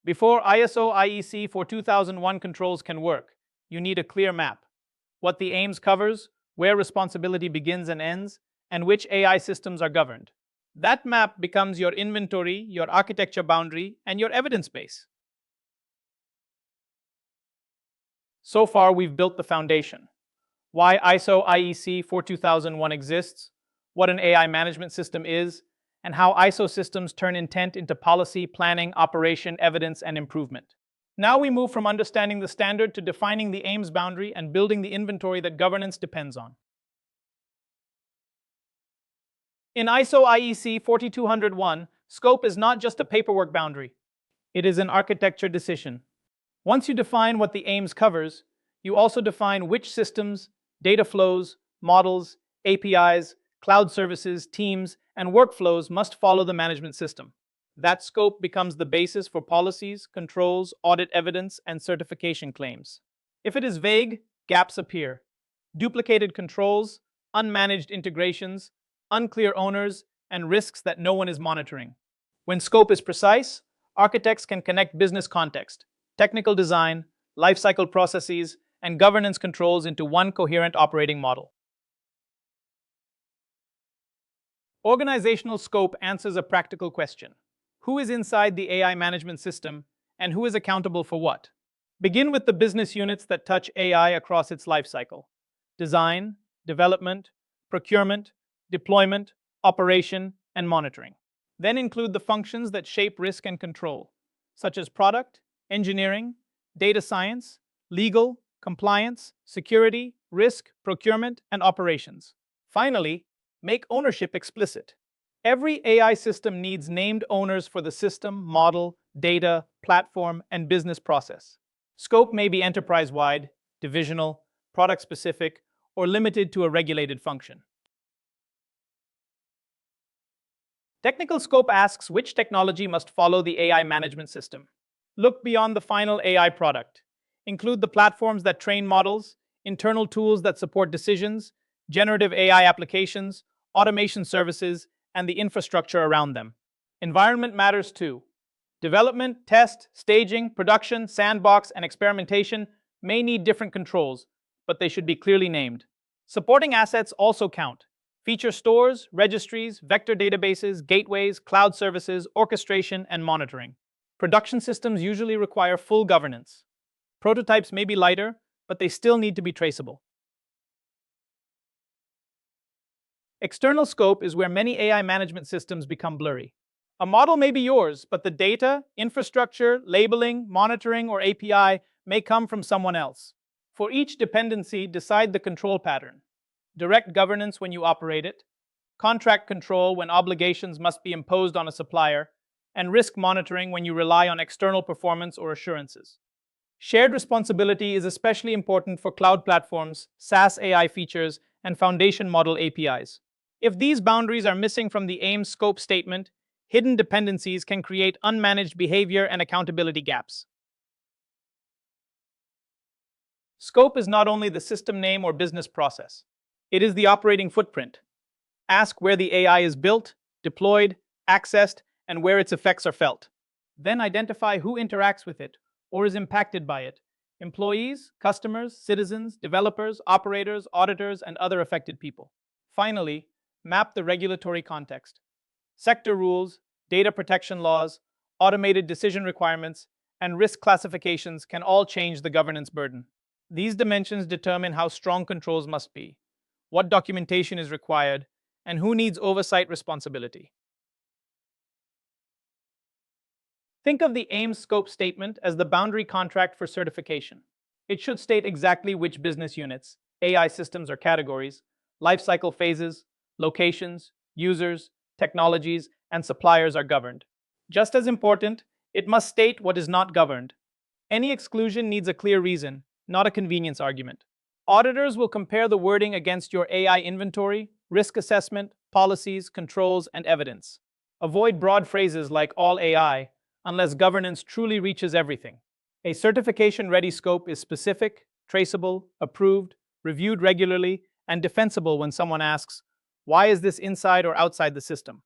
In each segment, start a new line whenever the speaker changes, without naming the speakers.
Before ISO IEC 42001 controls can work, you need a clear map. What the aims covers, where responsibility begins and ends, and which AI systems are governed. That map becomes your inventory, your architecture boundary, and your evidence base. So far, we've built the foundation. Why ISO IEC 42001 exists, what an AI management system is, and how ISO systems turn intent into policy, planning, operation, evidence, and improvement. Now we move from understanding the standard to defining the aims boundary and building the inventory that governance depends on. In ISO IEC 42001, scope is not just a paperwork boundary. It is an architecture decision. Once you define what the aims covers, you also define which systems, data flows, models, APIs, cloud services, teams, and workflows must follow the management system. That scope becomes the basis for policies, controls, audit evidence, and certification claims. If it is vague, gaps appear. Duplicated controls, unmanaged integrations, unclear owners, and risks that no one is monitoring. When scope is precise, architects can connect business context, technical design, lifecycle processes, and governance controls into one coherent operating model. Organizational scope answers a practical question. Who is inside the AI management system, and who is accountable for what? Begin with the business units that touch AI across its lifecycle: design, development, procurement, deployment, operation, and monitoring. Then include the functions that shape risk and control, such as product, engineering, data science, legal, compliance, security, risk, procurement, and operations. Finally, make ownership explicit. Every AI system needs named owners for the system, model, data, platform, and business process. Scope may be enterprise-wide, divisional, product-specific, or limited to a regulated function. Technical scope asks which technology must follow the AI management system. Look beyond the final AI product. Include the platforms that train models, internal tools that support decisions, generative AI applications, automation services, and the infrastructure around them. Environment matters too. Development, test, staging, production, sandbox, and experimentation may need different controls, but they should be clearly named. Supporting assets also count. Feature stores, registries, vector databases, gateways, cloud services, orchestration, and monitoring. Production systems usually require full governance. Prototypes may be lighter, but they still need to be traceable. External scope is where many AI management systems become blurry. A model may be yours, but the data, infrastructure, labeling, monitoring, or API may come from someone else. For each dependency, decide the control pattern. Direct governance when you operate it, contract control when obligations must be imposed on a supplier, and risk monitoring when you rely on external performance or assurances. Shared responsibility is especially important for cloud platforms, SaaS AI features, and foundation model APIs. If these boundaries are missing from the AIM scope statement, hidden dependencies can create unmanaged behavior and accountability gaps. Scope is not only the system name or business process. It is the operating footprint. Ask where the AI is built, deployed, accessed, and where its effects are felt. Then identify who interacts with it or is impacted by it: employees, customers, citizens, developers, operators, auditors, and other affected people. Finally, map the regulatory context. Sector rules, data protection laws, automated decision requirements, and risk classifications can all change the governance burden. These dimensions determine how strong controls must be, what documentation is required, and who needs oversight responsibility. Think of the AIM scope statement as the boundary contract for certification. It should state exactly which business units, AI systems or categories, lifecycle phases, locations, users, technologies, and suppliers are governed. Just as important, it must state what is not governed. Any exclusion needs a clear reason, not a convenience argument. Auditors will compare the wording against your AI inventory, risk assessment, policies, controls, and evidence. Avoid broad phrases like all AI unless governance truly reaches everything. A certification-ready scope is specific, traceable, approved, reviewed regularly, and defensible when someone asks, "Why is this inside or outside the system?"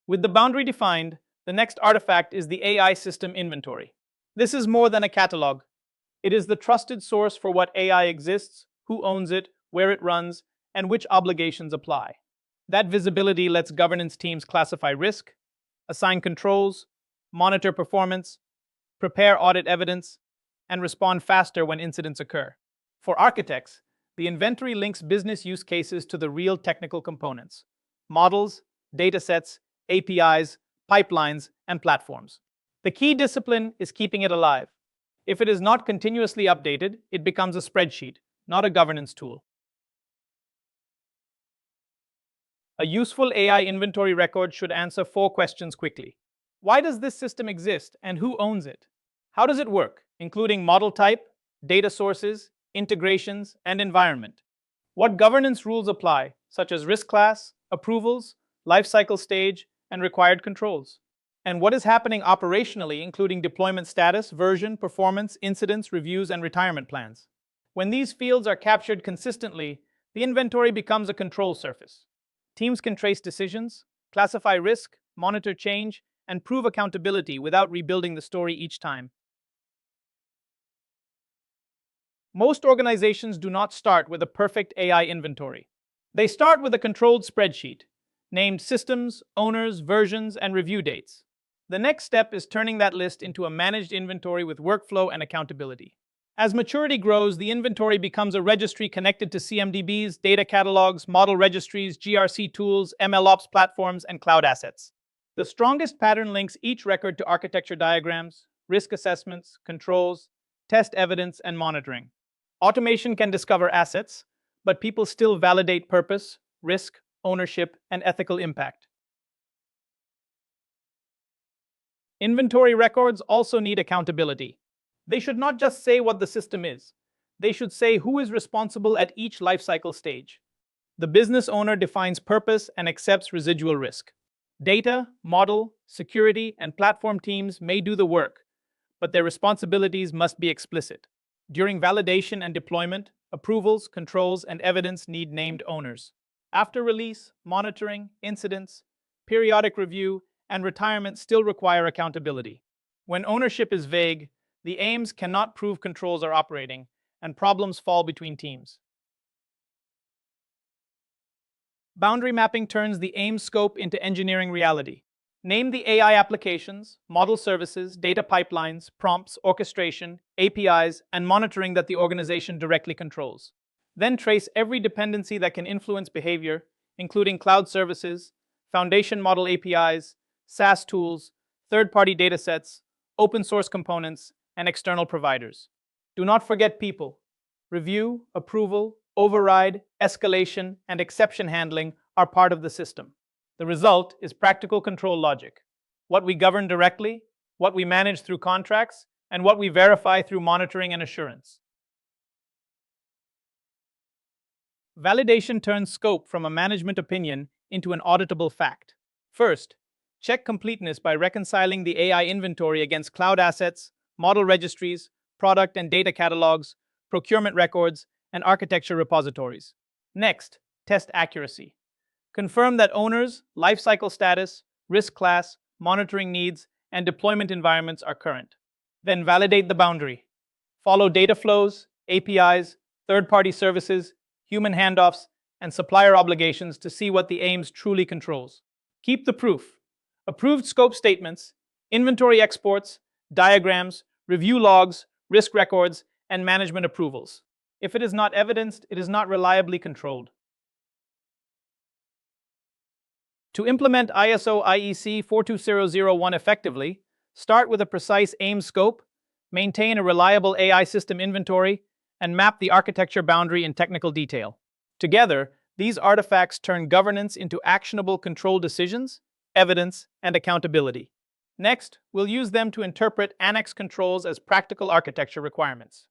With the boundary defined, The next artifact is the AI system inventory. This is more than a catalog. It is the trusted source for what AI exists, who owns it, where it runs, and which obligations apply. That visibility lets governance teams classify risk, assign controls, monitor performance, prepare audit evidence, and respond faster when incidents occur. For architects, the inventory links business use cases to the real technical components: models, datasets, APIs, pipelines, and platforms. The key discipline is keeping it alive. If it is not continuously updated, it becomes a spreadsheet, not a governance tool. A useful AI inventory record should answer 4 questions quickly. Why does this system exist and who owns it? How does it work, including model type, data sources, integrations, and environment? What governance rules apply, such as risk class, approvals, lifecycle stage, and required controls? And what is happening operationally, including deployment status, version, performance, incidents, reviews, and retirement plans? When these fields are captured consistently, the inventory becomes a control surface. Teams can trace decisions, classify risk, monitor change, and prove accountability without rebuilding the story each time. Most organizations do not start with a perfect AI inventory. They start with a controlled spreadsheet, named systems, owners, versions, and review dates. The next step is turning that list into a managed inventory with workflow and accountability. As maturity grows, the inventory becomes a registry connected to CMDBs, data catalogs, model registries, GRC tools, MLOps platforms, and cloud assets. The strongest pattern links each record to architecture diagrams, risk assessments, controls, test evidence, and monitoring. Automation can discover assets, but people still validate purpose, risk, ownership, and ethical impact. Inventory records also need accountability. They should not just say what the system is. They should say who is responsible at each lifecycle stage. The business owner defines purpose and accepts residual risk. Data, model, security, and platform teams may do the work, but their responsibilities must be explicit. During validation and deployment, approvals, controls, and evidence need named owners. After release, monitoring, incidents, periodic review, and retirement still require accountability. When ownership is vague, the aims cannot prove controls are operating, and problems fall between teams. Boundary mapping turns the aim scope into engineering reality. Name the AI applications, model services, data pipelines, prompts, orchestration, APIs, and monitoring that the organization directly controls. Then trace every dependency that can influence behavior, including cloud services, foundation model APIs, SaaS tools, third-party datasets, open source components, and external providers. Do not forget people. Review, approval, override, escalation, and exception handling are part of the system. The result is practical control logic. What we govern directly, what we manage through contracts, and what we verify through monitoring and assurance. Validation turns scope from a management opinion into an auditable fact. First, check completeness by reconciling the AI inventory against cloud assets, model registries, product and data catalogs, procurement records, and architecture repositories. Next, test accuracy. Confirm that owners, lifecycle status, risk class, monitoring needs, and deployment environments are current. Then validate the boundary. Follow data flows, APIs, third-party services, human handoffs, and supplier obligations to see what the aims truly controls. Keep the proof. Approved scope statements, inventory exports, diagrams, review logs, risk records, and management approvals. If it is not evidenced, it is not reliably controlled. To implement ISO IEC 42001 effectively, start with a precise aim scope, maintain a reliable AI system inventory, and map the architecture boundary in technical detail. Together, these artifacts turn governance into actionable control decisions, evidence, and accountability. Next, we'll use them to interpret annex controls as practical architecture requirements.